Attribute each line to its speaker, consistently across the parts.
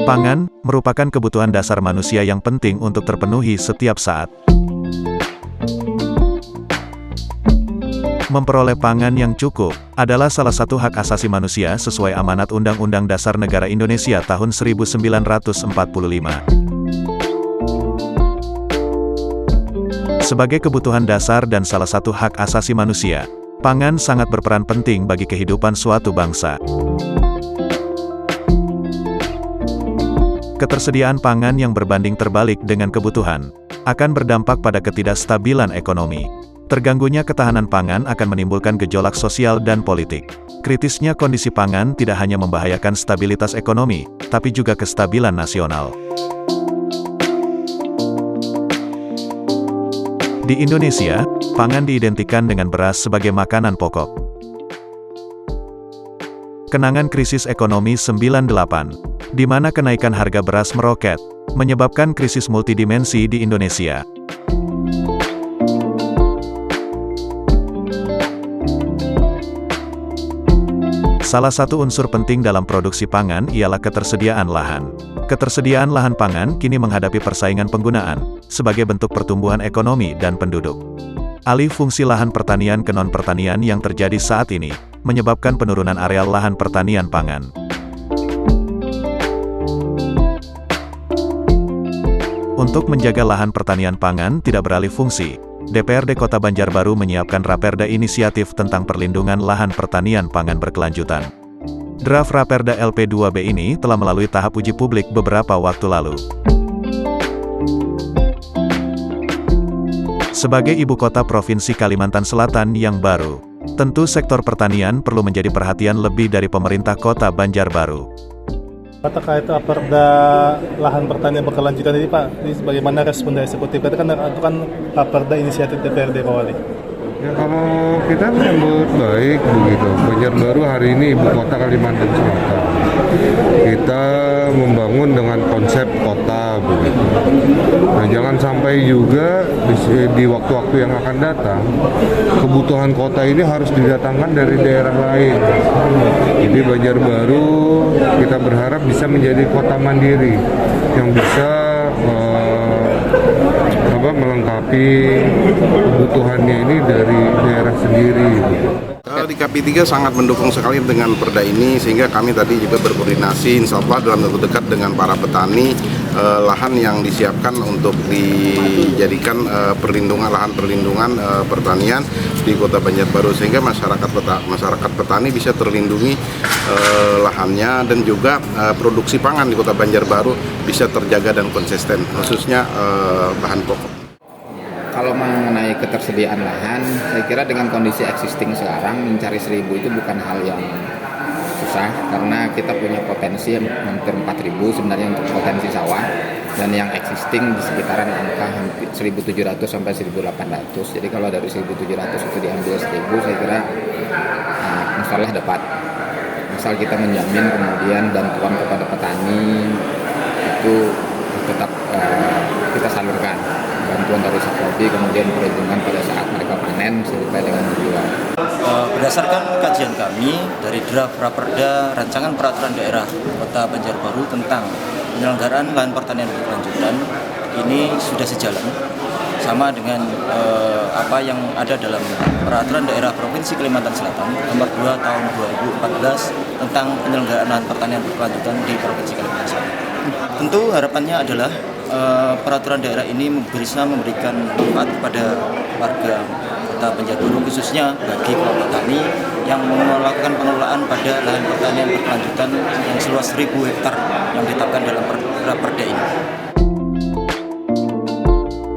Speaker 1: Pangan merupakan kebutuhan dasar manusia yang penting untuk terpenuhi setiap saat. Memperoleh pangan yang cukup adalah salah satu hak asasi manusia sesuai amanat Undang-Undang Dasar Negara Indonesia tahun 1945. Sebagai kebutuhan dasar dan salah satu hak asasi manusia, pangan sangat berperan penting bagi kehidupan suatu bangsa. Ketersediaan pangan yang berbanding terbalik dengan kebutuhan akan berdampak pada ketidakstabilan ekonomi. Terganggunya ketahanan pangan akan menimbulkan gejolak sosial dan politik. Kritisnya kondisi pangan tidak hanya membahayakan stabilitas ekonomi, tapi juga kestabilan nasional. Di Indonesia, pangan diidentikan dengan beras sebagai makanan pokok. Kenangan krisis ekonomi 98, di mana kenaikan harga beras meroket, menyebabkan krisis multidimensi di Indonesia. Salah satu unsur penting dalam produksi pangan ialah ketersediaan lahan. Ketersediaan lahan pangan kini menghadapi persaingan penggunaan, sebagai bentuk pertumbuhan ekonomi dan penduduk. Alih fungsi lahan pertanian ke non-pertanian yang terjadi saat ini, menyebabkan penurunan areal lahan pertanian pangan. Untuk menjaga lahan pertanian pangan tidak beralih fungsi, DPRD Kota Banjarbaru menyiapkan Raperda Inisiatif tentang Perlindungan Lahan Pertanian Pangan Berkelanjutan. Draft Raperda LP2B ini telah melalui tahap uji publik beberapa waktu lalu. Sebagai ibu kota Provinsi Kalimantan Selatan yang baru, tentu sektor pertanian perlu menjadi perhatian lebih dari pemerintah Kota Banjarbaru.
Speaker 2: Terkait Raperda lahan pertanian berkelanjutan ini Pak, ini bagaimana respon dari eksekutif? Itu kan Raperda Inisiatif DPRD Pak Wali.
Speaker 3: Ya kalau kita menyambut baik begitu. Banjarbaru hari ini ibu kota Kalimantan Selatan. Kita membangun dengan konsep kota begitu. Nah jangan sampai juga di waktu-waktu yang akan datang kebutuhan kota ini harus didatangkan dari daerah lain. Jadi Banjarbaru kita berharap bisa menjadi kota mandiri yang bisa melengkapi kebutuhannya ini dari daerah sendiri.
Speaker 4: Di KP3 sangat mendukung sekali dengan perda ini, sehingga kami tadi juga berkoordinasi insya Allah dalam waktu dekat dengan para petani, lahan yang disiapkan untuk dijadikan lahan perlindungan pertanian di Kota Banjarbaru, sehingga masyarakat petani bisa terlindungi lahannya, dan juga produksi pangan di Kota Banjarbaru bisa terjaga dan konsisten, khususnya bahan pokok.
Speaker 5: Kalau mengenai ketersediaan lahan, saya kira dengan kondisi existing sekarang mencari 1.000 itu bukan hal yang susah, karena kita punya potensi hampir 4.000 sebenarnya untuk potensi sawah, dan yang existing di sekitaran angka 1.700 sampai 1.800. Jadi kalau dari 1.700 itu diambil 1.000, saya kira insyaallah dapat. Misal kita menjamin kemudian bantuan kepada petani itu tetap kita salurkan. Bantuan dari Saprodi, kemudian perlindungan pada saat mereka panen sampai dengan dijual.
Speaker 6: Berdasarkan kajian kami dari draft Raperda Rancangan Peraturan Daerah Kota Banjarbaru tentang penyelenggaraan lahan pertanian berkelanjutan, ini sudah sejalan sama dengan apa yang ada dalam Peraturan Daerah Provinsi Kalimantan Selatan nomor 2 tahun 2014 tentang penyelenggaraan lahan pertanian berkelanjutan di Provinsi Kalimantan Selatan. Tentu harapannya adalah peraturan daerah ini bisa memberikan manfaat kepada warga Kota Banjarbaru, khususnya bagi kelompok tani yang melakukan pengelolaan pada lahan pertanian berkelanjutan yang seluas 1.000 hektar yang ditetapkan dalam Raperda ini.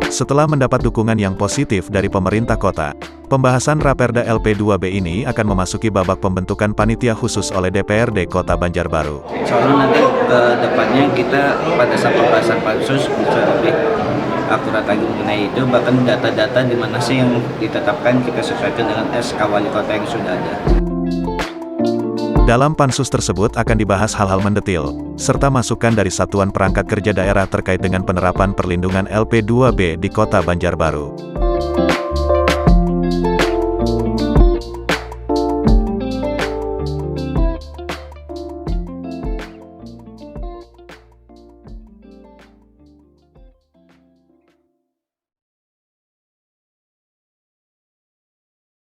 Speaker 1: Setelah mendapat dukungan yang positif dari pemerintah kota, pembahasan Raperda LP2B ini akan memasuki babak pembentukan panitia khusus oleh DPRD Kota Banjarbaru.
Speaker 7: Soalnya nanti ke depannya kita pada saat pembahasan pansus bisa lebih akurat lagi mengenai itu, bahkan data-data di mana sih yang ditetapkan kita sesuaikan dengan SK Wali Kota yang sudah ada.
Speaker 1: Dalam pansus tersebut akan dibahas hal-hal mendetil, serta masukan dari Satuan Perangkat Kerja Daerah terkait dengan penerapan perlindungan LP2B di Kota Banjarbaru.